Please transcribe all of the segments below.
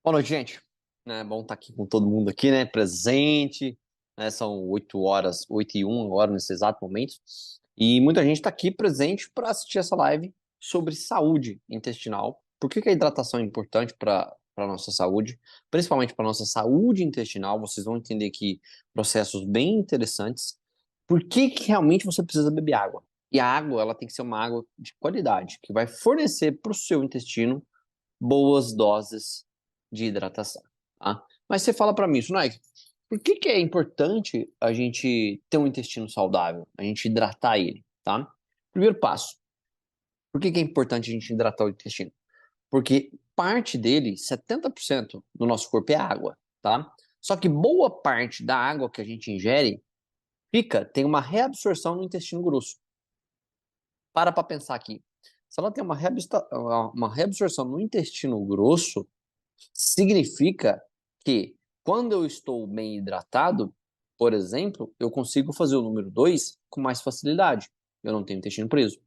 Boa noite, gente. Bom estar aqui com todo mundo aqui, né? Presente. São 8 horas, 8 e 1 agora, nesse exato momento. E muita gente está aqui presente para assistir essa live sobre saúde intestinal. Por que que a hidratação é importante para a nossa saúde? Principalmente para a nossa saúde intestinal. Vocês vão entender aqui processos bem interessantes. Por que que realmente você precisa beber água? E a água, ela tem que ser uma água de qualidade, que vai fornecer para o seu intestino boas doses de hidratação, tá? Mas você fala para mim, Sunai, por que que é importante a gente ter um intestino saudável, a gente hidratar ele, tá? Primeiro passo, por que que é importante a gente hidratar o intestino? Porque parte dele, 70% do nosso corpo é água, tá? Só que boa parte da água que a gente ingere tem uma reabsorção no intestino grosso. Para pensar aqui. Se ela tem uma reabsorção no intestino grosso, significa que quando eu estou bem hidratado, por exemplo, eu consigo fazer o número 2 com mais facilidade. Eu não tenho intestino preso.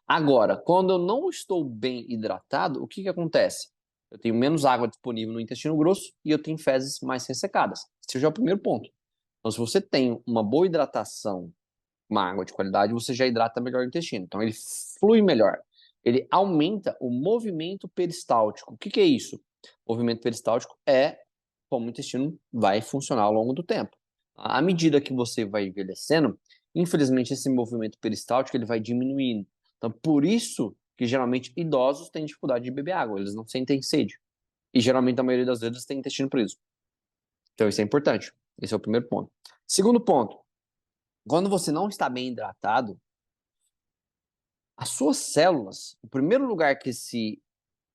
Agora, quando eu não estou bem hidratado, o que que acontece? Eu tenho menos água disponível no intestino grosso e eu tenho fezes mais ressecadas. Esse já é o primeiro ponto. Então, se você tem uma boa hidratação, uma água de qualidade, você já hidrata melhor o intestino. Então, ele flui melhor. Ele aumenta o movimento peristáltico. O que que é isso? O movimento peristáltico é como o intestino vai funcionar ao longo do tempo. À medida que você vai envelhecendo, infelizmente esse movimento peristáltico ele vai diminuindo. Então, por isso que geralmente idosos têm dificuldade de beber água, eles não sentem sede. E geralmente, a maioria das vezes, tem intestino preso. Então, isso é importante. Esse é o primeiro ponto. Segundo ponto, quando você não está bem hidratado, as suas células, o primeiro lugar que se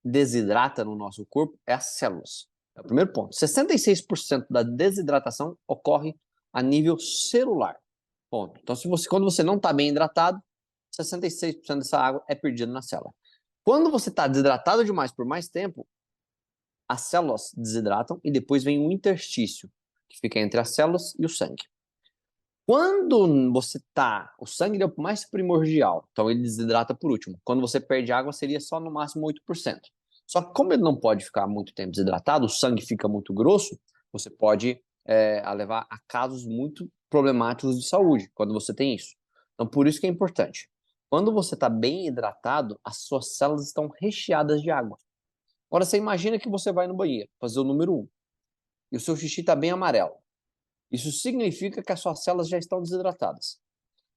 desidrata no nosso corpo é as células. É o primeiro ponto. 66% da desidratação ocorre a nível celular. Ponto. Então, quando você não está bem hidratado, 66% dessa água é perdida na célula. Quando você está desidratado demais por mais tempo, as células desidratam e depois vem o interstício, que fica entre as células e o sangue. Quando você tá. O sangue é o mais primordial, então ele desidrata por último. Quando você perde água, seria só no máximo 8%. Só que, como ele não pode ficar muito tempo desidratado, o sangue fica muito grosso, você pode levar a casos muito problemáticos de saúde quando você tem isso. Então, por isso que é importante. Quando você está bem hidratado, as suas células estão recheadas de água. Agora, você imagina que você vai no banheiro fazer o número um e o seu xixi está bem amarelo. Isso significa que as suas células já estão desidratadas.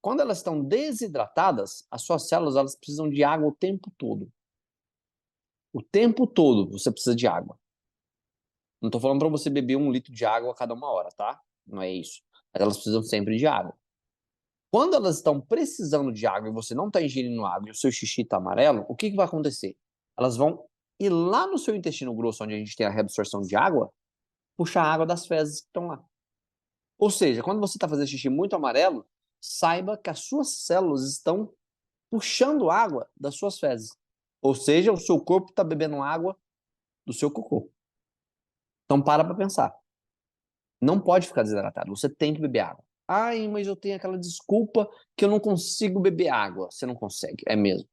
Quando elas estão desidratadas, as suas células elas precisam de água o tempo todo. O tempo todo você precisa de água. Não estou falando para você beber 1 litro de água a cada 1 hora, tá? Não é isso. Mas elas precisam sempre de água. Quando elas estão precisando de água e você não está ingerindo água e o seu xixi está amarelo, o que que vai acontecer? Elas vão ir lá no seu intestino grosso, onde a gente tem a reabsorção de água, puxar a água das fezes que estão lá. Ou seja, quando você está fazendo xixi muito amarelo, saiba que as suas células estão puxando água das suas fezes. Ou seja, o seu corpo está bebendo água do seu cocô. Então para pensar. Não pode ficar desidratado. Você tem que beber água. Ai, mas eu tenho aquela desculpa que eu não consigo beber água. Você não consegue, é mesmo.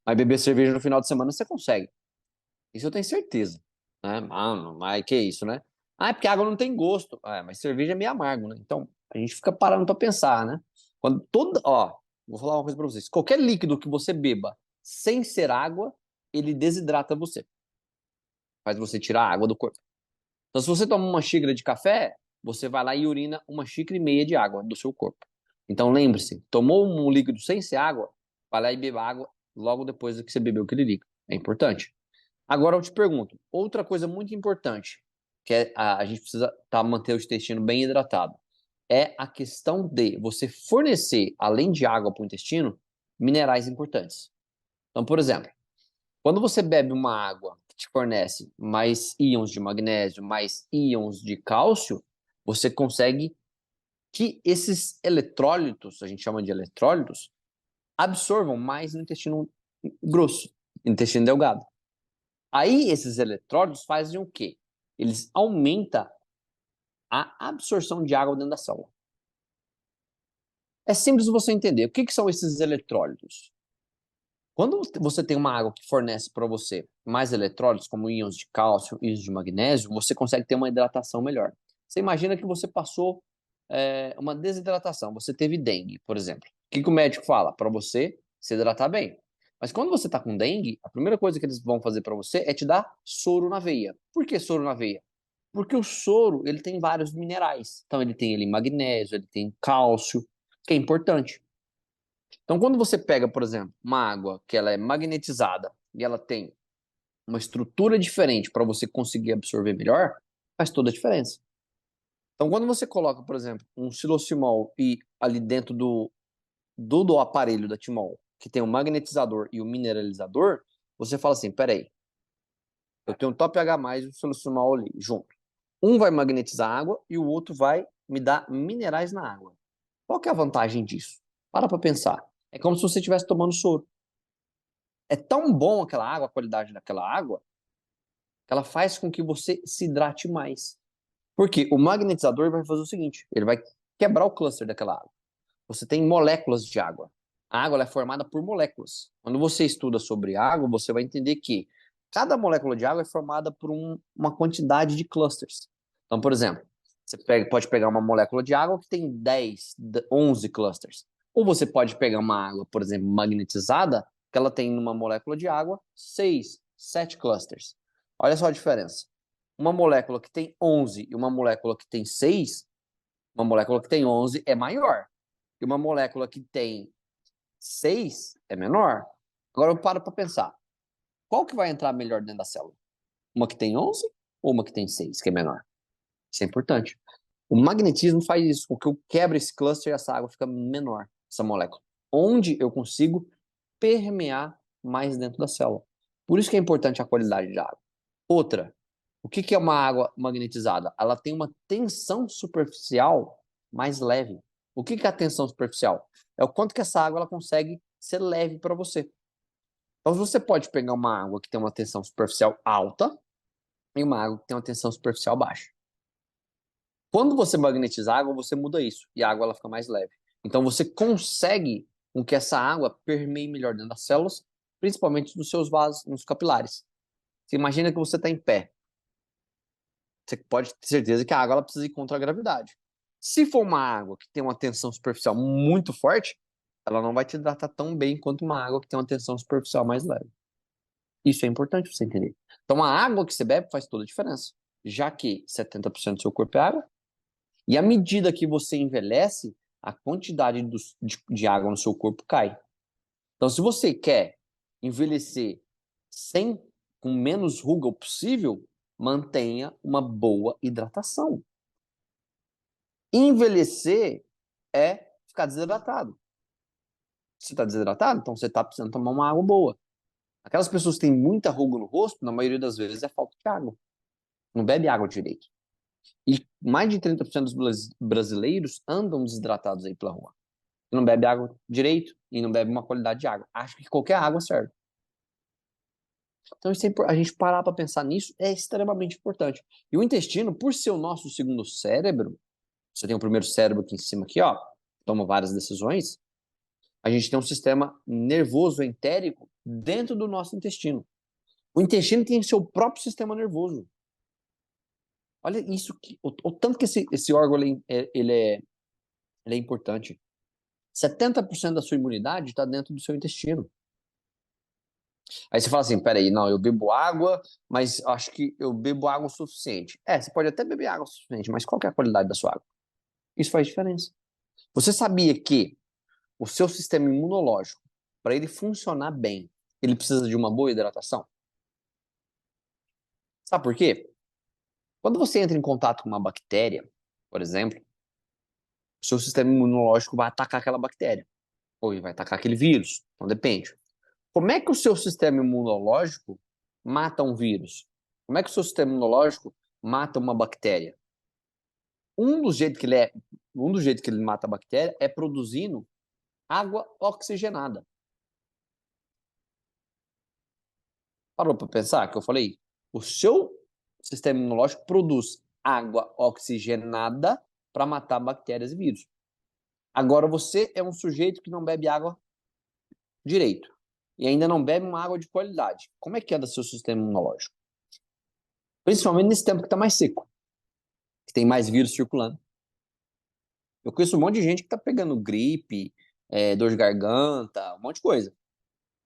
Mas beber cerveja no final de semana você consegue. Isso eu tenho certeza. Né? Mano, mas que isso, né? Ah, é porque água não tem gosto. Ah, mas cerveja é meio amargo, né? Então a gente fica parando para pensar, né? Quando toda. Ó, vou falar uma coisa para vocês. Qualquer líquido que você beba sem ser água, ele desidrata você. Faz você tirar a água do corpo. Então, se você toma uma xícara de café, você vai lá e urina 1,5 xícaras de água do seu corpo. Então, lembre-se, tomou um líquido sem ser água, vai lá e beba água logo depois que você bebeu aquele líquido. É importante. Agora eu te pergunto, outra coisa muito importante, que é a gente precisa manter o intestino bem hidratado, é a questão de você fornecer, além de água para o intestino, minerais importantes. Então, por exemplo, quando você bebe uma água que te fornece mais íons de magnésio, mais íons de cálcio, você consegue que esses eletrólitos, a gente chama de eletrólitos, absorvam mais no intestino grosso, no intestino delgado. Aí esses eletrólitos fazem o quê? Eles aumentam a absorção de água dentro da célula. É simples você entender. O que são esses eletrólitos? Quando você tem uma água que fornece para você mais eletrólitos, como íons de cálcio, íons de magnésio, você consegue ter uma hidratação melhor. Você imagina que você passou uma desidratação, você teve dengue, por exemplo. O que o médico fala? Para você se hidratar bem. Mas quando você está com dengue, a primeira coisa que eles vão fazer para você é te dar soro na veia. Por que soro na veia? Porque o soro, ele tem vários minerais. Então ele tem magnésio, ele tem cálcio, que é importante. Então, quando você pega, por exemplo, uma água que ela é magnetizada e ela tem uma estrutura diferente para você conseguir absorver melhor, faz toda a diferença. Então, quando você coloca, por exemplo, um silocimol e ali dentro do aparelho da Timol, que tem o magnetizador e o mineralizador, você fala assim, peraí, eu tenho um top H+, e o silocimol ali, junto. Um vai magnetizar a água e o outro vai me dar minerais na água. Qual que é a vantagem disso? Para pensar. É como se você estivesse tomando soro. É tão bom aquela água, a qualidade daquela água, que ela faz com que você se hidrate mais. Porque o magnetizador vai fazer o seguinte, ele vai quebrar o cluster daquela água. Você tem moléculas de água. A água é formada por moléculas. Quando você estuda sobre água, você vai entender que cada molécula de água é formada por uma quantidade de clusters. Então, por exemplo, você pode pegar uma molécula de água que tem 10, 11 clusters. Ou você pode pegar uma água, por exemplo, magnetizada, que ela tem numa molécula de água 6, 7 clusters. Olha só a diferença. Uma molécula que tem 11 e uma molécula que tem 6, uma molécula que tem 11 é maior. E uma molécula que tem 6 é menor. Agora eu paro para pensar. Qual que vai entrar melhor dentro da célula? Uma que tem 11 ou uma que tem 6, que é menor? Isso é importante. O magnetismo faz isso, com que eu quebre esse cluster e essa água fica menor, essa molécula. Onde eu consigo permear mais dentro da célula. Por isso que é importante a qualidade da água. Outra, o que é uma água magnetizada? Ela tem uma tensão superficial mais leve. O que é a tensão superficial? É o quanto que essa água ela consegue ser leve para você. Então você pode pegar uma água que tem uma tensão superficial alta e uma água que tem uma tensão superficial baixa. Quando você magnetiza a água, você muda isso e a água ela fica mais leve. Então você consegue com que essa água permeie melhor dentro das células, principalmente nos seus vasos, nos capilares. Você imagina que você está em pé. Você pode ter certeza que a água ela precisa ir contra a gravidade. Se for uma água que tem uma tensão superficial muito forte, ela não vai te hidratar tão bem quanto uma água que tem uma tensão superficial mais leve. Isso é importante você entender. Então, a água que você bebe faz toda a diferença, já que 70% do seu corpo é água, e à medida que você envelhece, a quantidade de água no seu corpo cai. Então, se você quer envelhecer sem, com menos ruga possível, mantenha uma boa hidratação. Envelhecer é ficar desidratado. Se está desidratado, então você está precisando tomar uma água boa. Aquelas pessoas que têm muita ruga no rosto, na maioria das vezes é falta de água. Não bebe água direito. E mais de 30% dos brasileiros andam desidratados aí pela rua. Não bebe água direito e não bebe uma qualidade de água. Acho que qualquer água serve. Então, a gente parar para pensar nisso é extremamente importante. E o intestino, por ser o nosso segundo cérebro, você tem o primeiro cérebro aqui em cima, aqui, ó, toma várias decisões. A gente tem um sistema nervoso entérico dentro do nosso intestino. O intestino tem seu próprio sistema nervoso. Olha isso, o tanto que esse órgão ele é importante. 70% da sua imunidade está dentro do seu intestino. Aí você fala assim, peraí, não, eu bebo água, mas acho que eu bebo água o suficiente. Você pode até beber água o suficiente, mas qual que é a qualidade da sua água? Isso faz diferença. Você sabia que o seu sistema imunológico, para ele funcionar bem, ele precisa de uma boa hidratação? Sabe por quê? Quando você entra em contato com uma bactéria, por exemplo, o seu sistema imunológico vai atacar aquela bactéria, ou ele vai atacar aquele vírus, então depende. Como é que o seu sistema imunológico mata um vírus? Como é que o seu sistema imunológico mata uma bactéria? Um dos jeitos que ele mata a bactéria é produzindo água oxigenada. Parou para pensar que eu falei? O seu sistema imunológico produz água oxigenada para matar bactérias e vírus. Agora você é um sujeito que não bebe água direito. e ainda não bebe uma água de qualidade, como é que anda seu sistema imunológico? Principalmente nesse tempo que está mais seco, que tem mais vírus circulando. Eu conheço um monte de gente que tá pegando gripe, dor de garganta, um monte de coisa.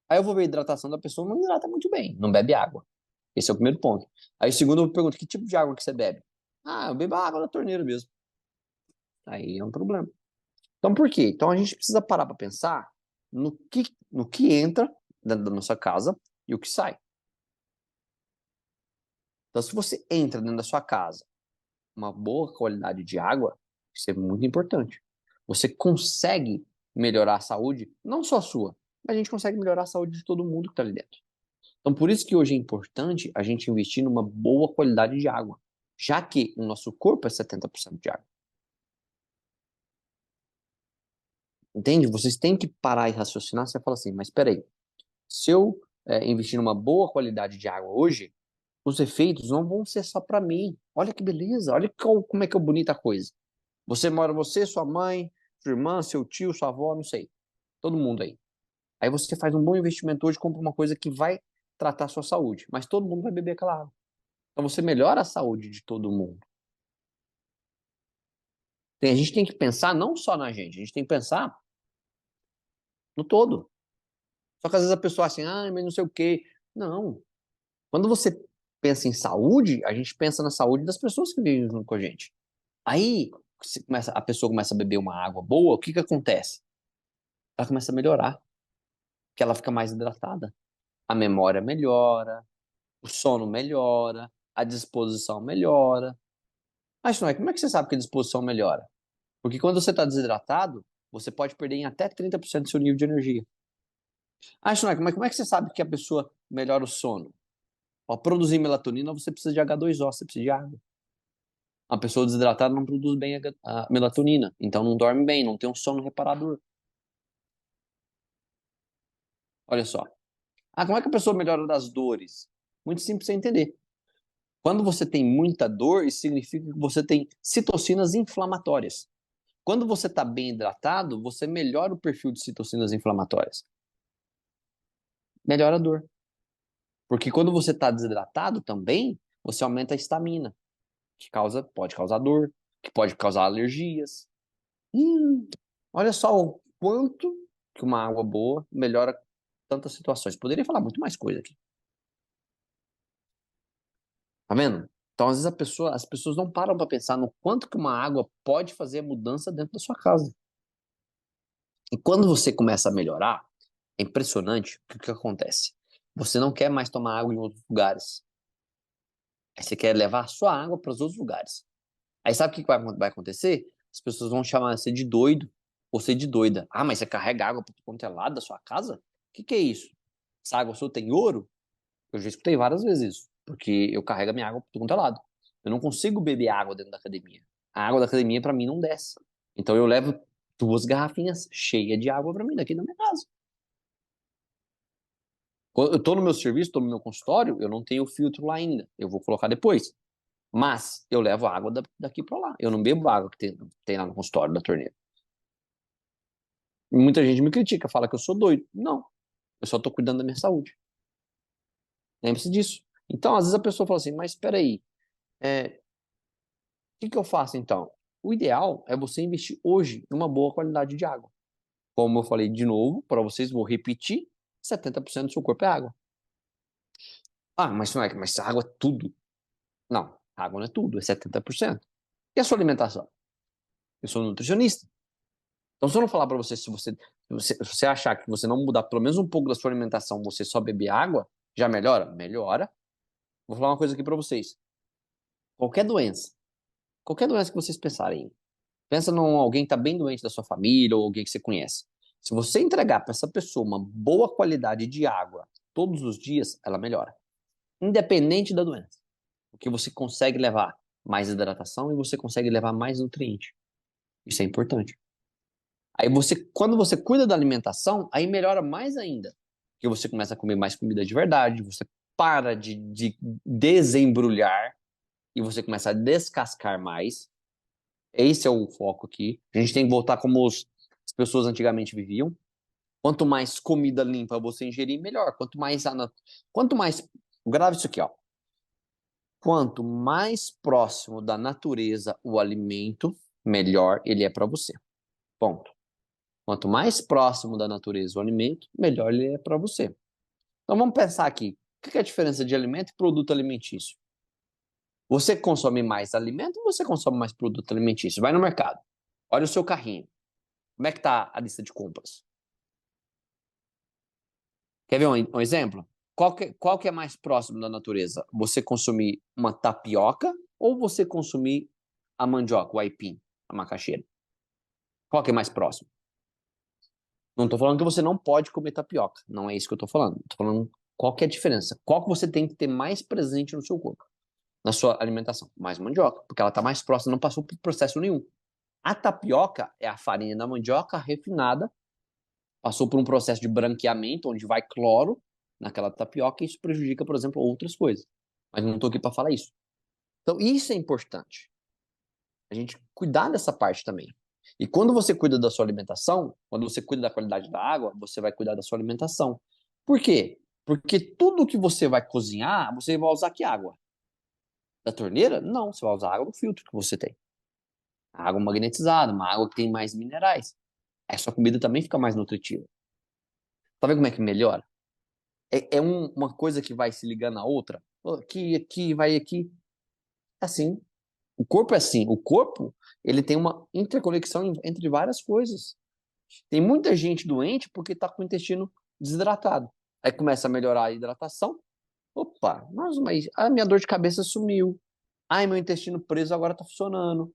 Aí eu vou ver a hidratação da pessoa, não hidrata muito bem, não bebe água. Esse é o primeiro ponto. Aí o segundo eu pergunto, que tipo de água que você bebe? Ah, eu bebo a água da torneira mesmo. Aí é um problema. Então por quê? Então a gente precisa parar para pensar no que entra dentro da nossa casa e o que sai. Então se você entra dentro da sua casa uma boa qualidade de água, isso é muito importante. Você consegue melhorar a saúde, não só a sua, mas a gente consegue melhorar a saúde de todo mundo que está ali dentro. Então, por isso que hoje é importante a gente investir numa boa qualidade de água, já que o nosso corpo é 70% de água. Entende? Vocês têm que parar e raciocinar. Você fala assim, mas espera aí, se eu investir numa boa qualidade de água hoje, os efeitos não vão ser só para mim. Olha que beleza, olha como é que é bonita a coisa. Você, sua mãe, sua irmã, seu tio, sua avó, não sei. Todo mundo aí. Aí você faz um bom investimento hoje, compra uma coisa que vai tratar a sua saúde. Mas todo mundo vai beber aquela água. Então você melhora a saúde de todo mundo. A gente tem que pensar não só na gente, a gente tem que pensar no todo. Só que às vezes a pessoa assim, ah, mas não sei o quê. Não. Quando você pensa em saúde, a gente pensa na saúde das pessoas que vivem junto com a gente. Aí a pessoa começa a beber uma água boa, o que que acontece? Ela começa a melhorar, porque ela fica mais hidratada. A memória melhora, o sono melhora, a disposição melhora. Mas não é, como é que você sabe que a disposição melhora? Porque quando você está desidratado, você pode perder em até 30% do seu nível de energia. Não é, como é que você sabe que a pessoa melhora o sono? Para produzir melatonina, você precisa de H2O, você precisa de água. A pessoa desidratada não produz bem a melatonina, então não dorme bem, não tem um sono reparador. Olha só. Ah, como é que a pessoa melhora das dores? Muito simples de entender. Quando você tem muita dor, isso significa que você tem citocinas inflamatórias. Quando você está bem hidratado, você melhora o perfil de citocinas inflamatórias. Melhora a dor. Porque quando você está desidratado também, você aumenta a estamina, que pode causar dor, que pode causar alergias. Olha só o quanto que uma água boa melhora tantas situações. Poderia falar muito mais coisa aqui. Tá vendo? Então, às vezes as pessoas não param para pensar no quanto que uma água pode fazer a mudança dentro da sua casa. E quando você começa a melhorar, é impressionante o que acontece. Você não quer mais tomar água em outros lugares. Aí você quer levar a sua água para os outros lugares. Aí sabe o que vai acontecer? As pessoas vão chamar você de doido ou você de doida. Ah, mas você carrega água para quanto é lado da sua casa? O que é isso? Essa água sua tem ouro? Eu já escutei várias vezes isso, porque eu carrego a minha água para quanto é lado. Eu não consigo beber água dentro da academia. A água da academia para mim não desce. Então eu levo 2 garrafinhas cheias de água para mim daqui da minha casa. Quando eu tô no meu serviço, tô no meu consultório, eu não tenho filtro lá ainda. Eu vou colocar depois. Mas eu levo a água daqui para lá. Eu não bebo água que tem lá no consultório da torneira. E muita gente me critica, fala que eu sou doido. Não, eu só tô cuidando da minha saúde. Lembre-se disso. Então, às vezes a pessoa fala assim, mas espera aí, o que que eu faço então? O ideal é você investir hoje em uma boa qualidade de água. Como eu falei de novo, para vocês, vou repetir, 70% do seu corpo é água. Ah, mas não é, mas água é tudo. Não, água não é tudo, é 70%. E a sua alimentação? Eu sou nutricionista. Então, se eu não falar para você, se você achar que você não mudar pelo menos um pouco da sua alimentação, você só beber água, já melhora? Melhora. Vou falar uma coisa aqui para vocês. Qualquer doença, qualquer doença que vocês pensarem, pensa em alguém que está bem doente da sua família ou alguém que você conhece. Se você entregar para essa pessoa uma boa qualidade de água todos os dias, ela melhora. Independente da doença. Porque você consegue levar mais hidratação e você consegue levar mais nutriente. Isso é importante. Aí quando você cuida da alimentação, aí melhora mais ainda. Porque você começa a comer mais comida de verdade, você para de desembrulhar e você começa a descascar mais. Esse é o foco aqui. A gente tem que voltar como as pessoas antigamente viviam. Quanto mais comida limpa você ingerir, melhor. Quanto mais, grave isso aqui, ó. Quanto mais próximo da natureza o alimento, melhor ele é para você. Ponto. Quanto mais próximo da natureza o alimento, melhor ele é para você. Então vamos pensar aqui. O que é a diferença de alimento e produto alimentício? Você consome mais alimento ou você consome mais produto alimentício? Vai no mercado. Olha o seu carrinho. Como é que tá a lista de compras? Quer ver um exemplo? Qual que é mais próximo da natureza? Você consumir uma tapioca ou você consumir a mandioca, o aipim, a macaxeira? Qual que é mais próximo? Não estou falando que você não pode comer tapioca. Não é isso que eu estou falando. Estou falando qual que é a diferença. Qual que você tem que ter mais presente no seu corpo, na sua alimentação? Mais mandioca, porque ela está mais próxima, não passou por processo nenhum. A tapioca é a farinha da mandioca refinada, passou por um processo de branqueamento, onde vai cloro naquela tapioca, e isso prejudica, por exemplo, outras coisas. Mas não estou aqui para falar isso. Então, isso é importante. A gente cuidar dessa parte também. E quando você cuida da sua alimentação, quando você cuida da qualidade da água, você vai cuidar da sua alimentação. Por quê? Porque tudo que você vai cozinhar, você vai usar que água? Da torneira? Não, você vai usar a água do filtro que você tem. A água magnetizada, uma água que tem mais minerais. A sua comida também fica mais nutritiva. Tá vendo como é que melhora? Uma coisa que vai se ligando à outra. Aqui, vai aqui. Assim. O corpo é assim. O corpo, ele tem uma interconexão entre várias coisas. Tem muita gente doente porque está com o intestino desidratado. Aí começa a melhorar a hidratação. Opa, mas a minha dor de cabeça sumiu. Ai, meu intestino preso agora está funcionando.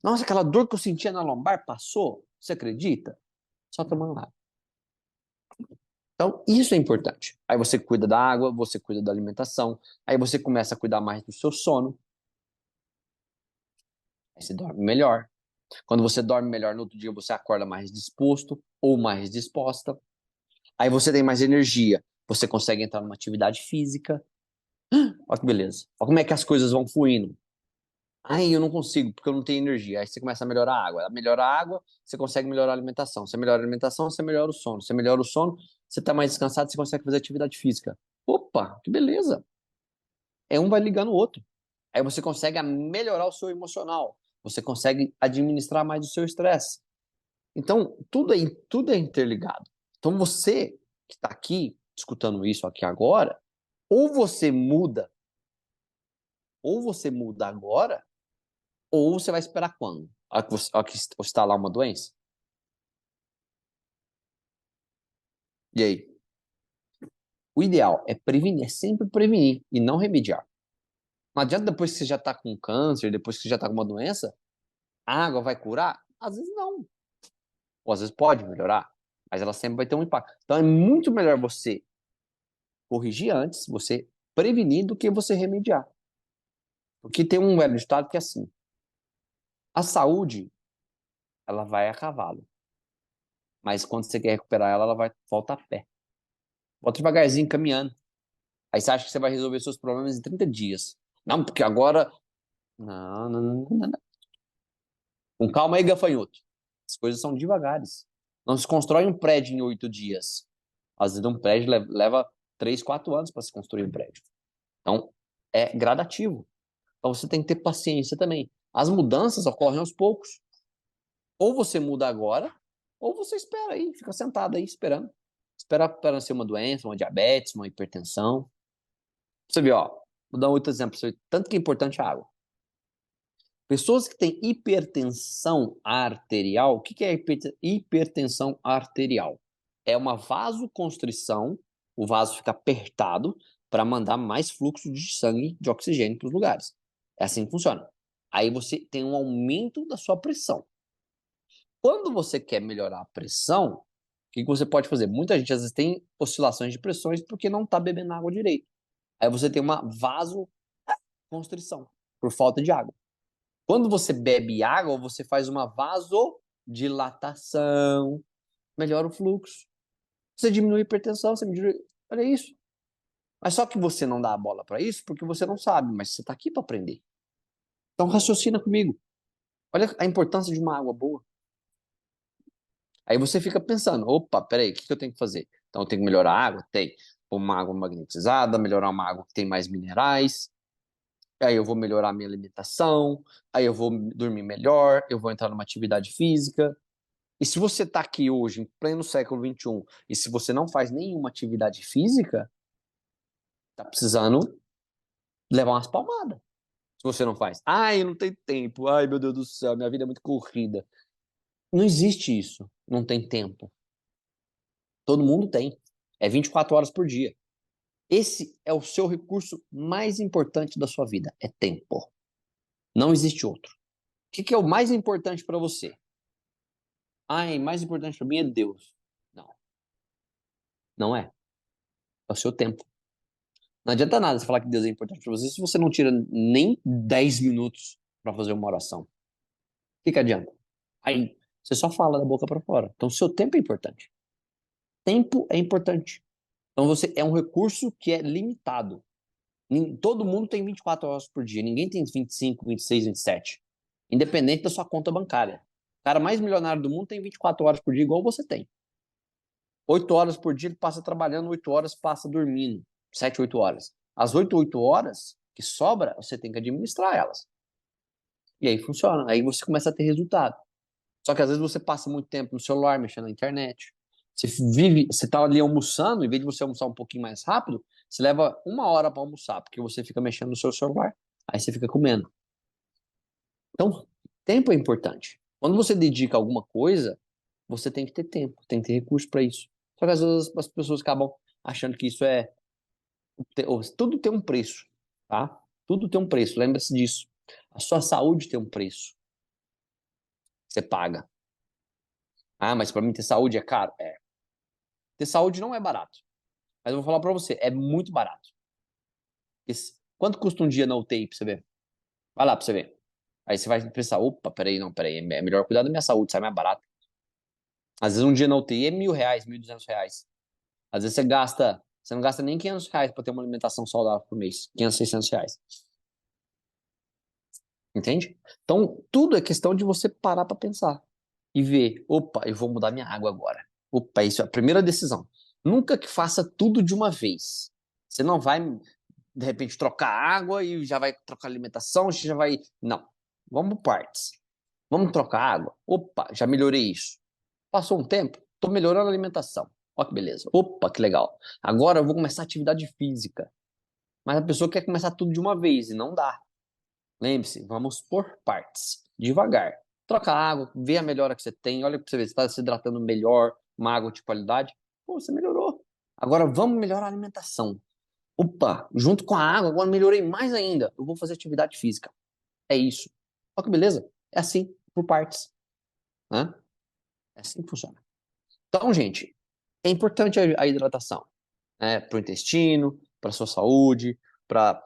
Nossa, aquela dor que eu sentia na lombar passou? Você acredita? Só tomando água. Então, isso é importante. Aí você cuida da água, você cuida da alimentação, aí você começa a cuidar mais do seu sono, aí você dorme melhor. Quando você dorme melhor no outro dia, você acorda mais disposto ou mais disposta. Aí você tem mais energia, você consegue entrar numa atividade física. Olha que beleza. Olha como é que as coisas vão fluindo. Ai, eu não consigo, porque eu não tenho energia. Aí você começa a melhorar a água. Melhora a água, você consegue melhorar a alimentação. Você melhora a alimentação, você melhora o sono. Você melhora o sono, você está mais descansado, você consegue fazer atividade física. Opa, que beleza. É um vai ligar no outro. Aí você consegue melhorar o seu emocional. Você consegue administrar mais o seu estresse. Então, tudo é interligado. Então, você que está aqui, escutando isso aqui agora, ou você muda, ou você muda agora, ou você vai esperar quando? A que instalar uma doença? E aí? O ideal é prevenir, é sempre prevenir e não remediar. Não adianta depois que você já está com câncer, depois que você já está com uma doença, a água vai curar? Às vezes não. Ou às vezes pode melhorar, mas ela sempre vai ter um impacto. Então é muito melhor você corrigir antes, você prevenir do que você remediar. Porque tem um velho ditado que é assim: a saúde, ela vai a cavalo, mas quando você quer recuperar ela, ela vai voltar a pé. Volta devagarzinho, caminhando. Aí você acha que você vai resolver seus problemas em 30 dias. Não, porque agora. Não, não, não, não, não. Com calma aí, gafanhoto. As coisas são devagares. Não se constrói um prédio em 8 dias. Às vezes um prédio leva 3, 4 anos para se construir um prédio. Então, é gradativo. Então você tem que ter paciência também. As mudanças ocorrem aos poucos. Ou você muda agora, ou você espera aí, fica sentado aí esperando. Espera para ser uma doença, uma diabetes, uma hipertensão. Você vê, ó, vou dar um outro exemplo, tanto que é importante a água. Pessoas que têm hipertensão arterial, o que é hipertensão arterial? É uma vasoconstrição, o vaso fica apertado para mandar mais fluxo de sangue, de oxigênio para os lugares. É assim que funciona. Aí você tem um aumento da sua pressão. Quando você quer melhorar a pressão, o que você pode fazer? Muita gente às vezes tem oscilações de pressões porque não está bebendo água direito. Aí você tem uma vasoconstrição por falta de água. Quando você bebe água, você faz uma vasodilatação, melhora o fluxo. Você diminui a hipertensão, você diminui. Olha isso. Mas só que você não dá a bola para isso porque você não sabe, mas você está aqui para aprender. Então raciocina comigo. Olha a importância de uma água boa. Aí você fica pensando, opa, peraí, o que eu tenho que fazer? Então eu tenho que melhorar a água? Tem. Pôr uma água magnetizada, melhorar uma água que tem mais minerais, aí eu vou melhorar a minha alimentação, aí eu vou dormir melhor, eu vou entrar numa atividade física. E se você está aqui hoje, em pleno século XXI, e se você não faz nenhuma atividade física, tá precisando levar umas palmadas. Se você não faz. Ai, eu não tenho tempo. Ai, meu Deus do céu, minha vida é muito corrida. Não existe isso. Não tem tempo. Todo mundo tem. É 24 horas por dia. Esse é o seu recurso mais importante da sua vida. É tempo. Não existe outro. O que é o mais importante para você? Ai, mais importante para mim é Deus. Não, não é. É o seu tempo. Não adianta nada você falar que Deus é importante para você se você não tira nem 10 minutos para fazer uma oração. O que adianta? Aí você só fala da boca para fora. Então, seu tempo é importante. Tempo é importante. Então, você é um recurso que é limitado. Todo mundo tem 24 horas por dia. Ninguém tem 25, 26, 27. Independente da sua conta bancária. O cara mais milionário do mundo tem 24 horas por dia, igual você tem. 8 horas por dia ele passa trabalhando, 8 horas passa dormindo. 7, 8 horas. As 8 horas que sobra, você tem que administrar elas. E aí funciona. Aí você começa a ter resultado. Só que às vezes você passa muito tempo no celular, mexendo na internet. Você tá ali almoçando, em vez de você almoçar um pouquinho mais rápido, você leva 1 hora para almoçar, porque você fica mexendo no seu celular. Aí você fica comendo. Então, tempo é importante. Quando você dedica alguma coisa, você tem que ter tempo, tem que ter recurso para isso. Só que às vezes as pessoas acabam achando que isso é. Tudo tem um preço, tá? Tudo tem um preço, lembre-se disso. A sua saúde tem um preço. Você paga. Ah, mas para mim ter saúde é caro? É. Ter saúde não é barato. Mas eu vou falar para você, é muito barato. Quanto custa um dia na UTI pra você ver? Vai lá pra você ver. Aí você vai pensar, opa, peraí, não, peraí, é melhor cuidar da minha saúde, sai mais barato. Às vezes um dia na UTI é R$ 1.000, R$ 1.200. Às vezes você não gasta nem R$ 500 para ter uma alimentação saudável por mês. 500, R$ 600. Entende? Então, tudo é questão de você parar para pensar e ver, opa, eu vou mudar minha água agora. Opa, isso é a primeira decisão. Nunca que faça tudo de uma vez. Você não vai, de repente, trocar água e já vai trocar alimentação, você já vai. Não. Vamos por partes. Vamos trocar água. Opa, já melhorei isso. Passou um tempo, estou melhorando a alimentação. Olha que beleza. Opa, que legal. Agora eu vou começar atividade física. Mas a pessoa quer começar tudo de uma vez e não dá. Lembre-se, vamos por partes, devagar. Troca a água, vê a melhora que você tem, olha para você ver, você está se hidratando melhor, uma água de qualidade. Pô, você melhorou. Agora vamos melhorar a alimentação. Opa, junto com a água, agora melhorei mais ainda. Eu vou fazer atividade física. É isso. Olha que beleza. É assim, por partes. Né? É assim que funciona. Então, gente, é importante a hidratação, né? Para o intestino, para a sua saúde, para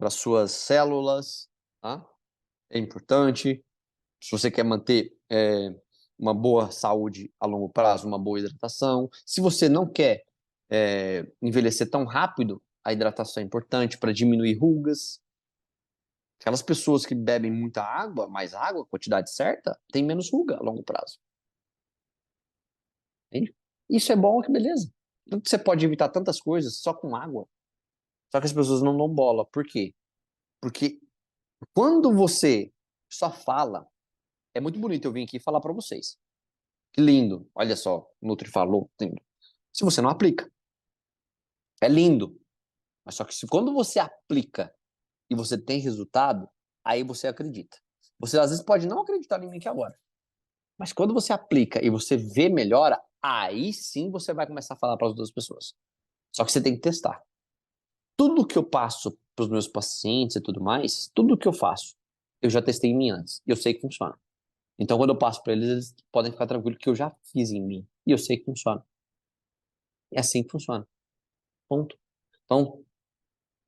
as suas células, tá? É importante. Se você quer manter uma boa saúde a longo prazo, uma boa hidratação. Se você não quer envelhecer tão rápido, a hidratação é importante para diminuir rugas. Aquelas pessoas que bebem muita água, mais água, quantidade certa, tem menos ruga a longo prazo. Entende? Isso é bom, que beleza. Você pode evitar tantas coisas só com água. Só que as pessoas não dão bola. Por quê? Porque quando você só fala, é muito bonito eu vir aqui falar para vocês. Que lindo. Olha só, o Nutri falou. Lindo. Se você não aplica, é lindo. Mas só que quando você aplica e você tem resultado, aí você acredita. Você às vezes pode não acreditar em mim aqui agora. Mas quando você aplica e você vê melhora, aí sim você vai começar a falar para as outras pessoas. Só que você tem que testar. Tudo que eu passo para os meus pacientes e tudo mais, tudo que eu faço, eu já testei em mim antes. E eu sei que funciona. Então, quando eu passo para eles, eles podem ficar tranquilos que eu já fiz em mim. E eu sei que funciona. É assim que funciona. Ponto. Então,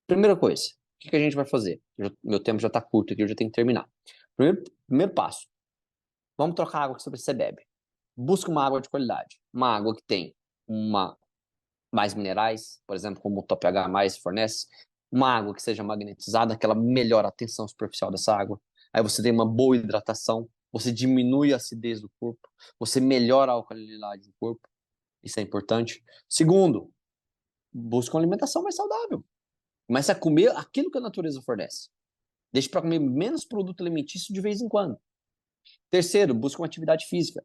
primeira coisa, o que a gente vai fazer? Meu tempo já está curto aqui, eu já tenho que terminar. Primeiro passo, vamos trocar a água que você bebe. Busca uma água de qualidade. Uma água que tem mais minerais, por exemplo, como o Top H+, fornece. Uma água que seja magnetizada, que ela melhora a tensão superficial dessa água. Aí você tem uma boa hidratação. você diminui a acidez do corpo, você melhora a alcalinidade do corpo, isso é importante. Segundo, busca uma alimentação mais saudável. Comece a comer aquilo que a natureza fornece. Deixe para comer menos produto alimentício de vez em quando. Terceiro, busque uma atividade física.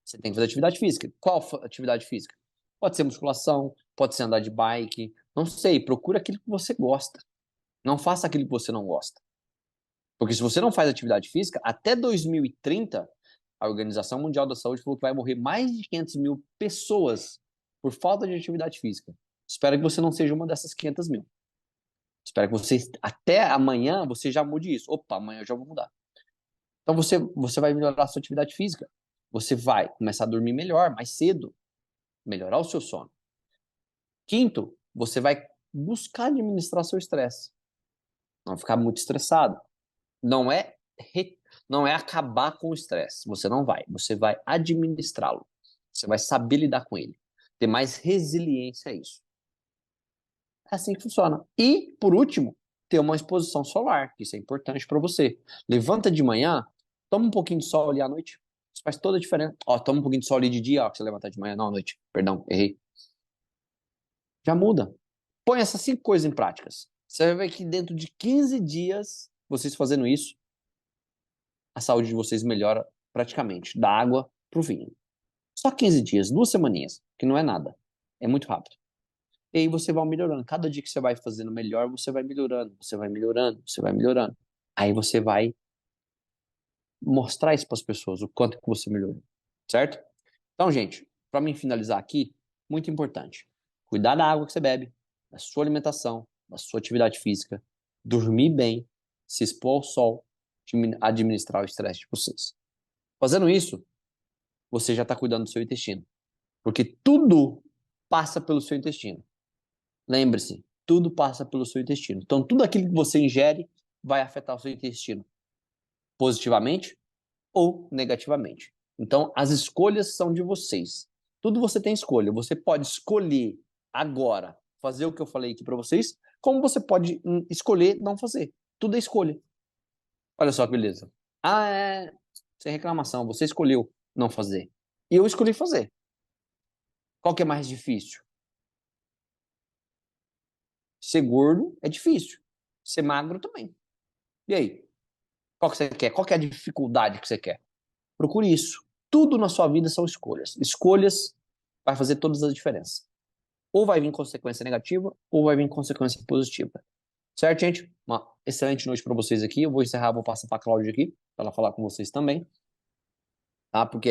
Você tem que fazer atividade física. Qual atividade física? Pode ser musculação, pode ser andar de bike, não sei, procura aquilo que você gosta. Não faça aquilo que você não gosta. Porque se você não faz atividade física, até 2030, a Organização Mundial da Saúde falou que vai morrer mais de 500 mil pessoas por falta de atividade física. Espero que você não seja uma dessas 500 mil. Espero que você, até amanhã, você já mude isso. Opa, amanhã eu já vou mudar. Então você vai melhorar a sua atividade física. Você vai começar a dormir melhor, mais cedo, melhorar o seu sono. Quinto, você vai buscar administrar seu estresse. Não ficar muito estressado. Não é, não é acabar com o estresse. Você não vai. Você vai administrá-lo. Você vai saber lidar com ele. Ter mais resiliência a isso. É assim que funciona. E, por último, ter uma exposição solar, que isso é importante para você. Levanta de manhã, toma um pouquinho de sol ali à noite. Isso faz toda a diferença. Ó, toma um pouquinho de sol ali de dia, ó, que você levantar de manhã, não à noite. Perdão, errei. Já muda. Põe essas 5 coisas em práticas. Você vai ver que dentro de 15 dias, vocês fazendo isso, a saúde de vocês melhora praticamente, da água pro vinho. Só 15 dias, 2 semaninhas, que não é nada. É muito rápido. E aí você vai melhorando. Cada dia que você vai fazendo melhor, você vai melhorando, você vai melhorando, você vai melhorando. Aí você vai mostrar isso para as pessoas, o quanto que você melhorou. Certo? Então, gente, para mim finalizar aqui, muito importante. Cuidar da água que você bebe, da sua alimentação, da sua atividade física, dormir bem, se expor ao sol, administrar o estresse de vocês. Fazendo isso, você já está cuidando do seu intestino. Porque tudo passa pelo seu intestino. Lembre-se, tudo passa pelo seu intestino. Então, tudo aquilo que você ingere vai afetar o seu intestino, positivamente ou negativamente. Então, as escolhas são de vocês. Tudo você tem escolha. Você pode escolher agora fazer o que eu falei aqui para vocês, como você pode escolher não fazer. Tudo é escolha. Olha só que beleza. Ah, sem reclamação, você escolheu não fazer. E eu escolhi fazer. Qual que é mais difícil? Ser gordo é difícil. Ser magro também. E aí? Qual que você quer? Qual que é a dificuldade que você quer? Procure isso. Tudo na sua vida são escolhas. Escolhas vai fazer todas as diferenças. Ou vai vir consequência negativa, ou vai vir consequência positiva. Certo, gente? Uma excelente noite para vocês aqui. Eu vou encerrar, vou passar para a Cláudia aqui, para ela falar com vocês também, tá? Porque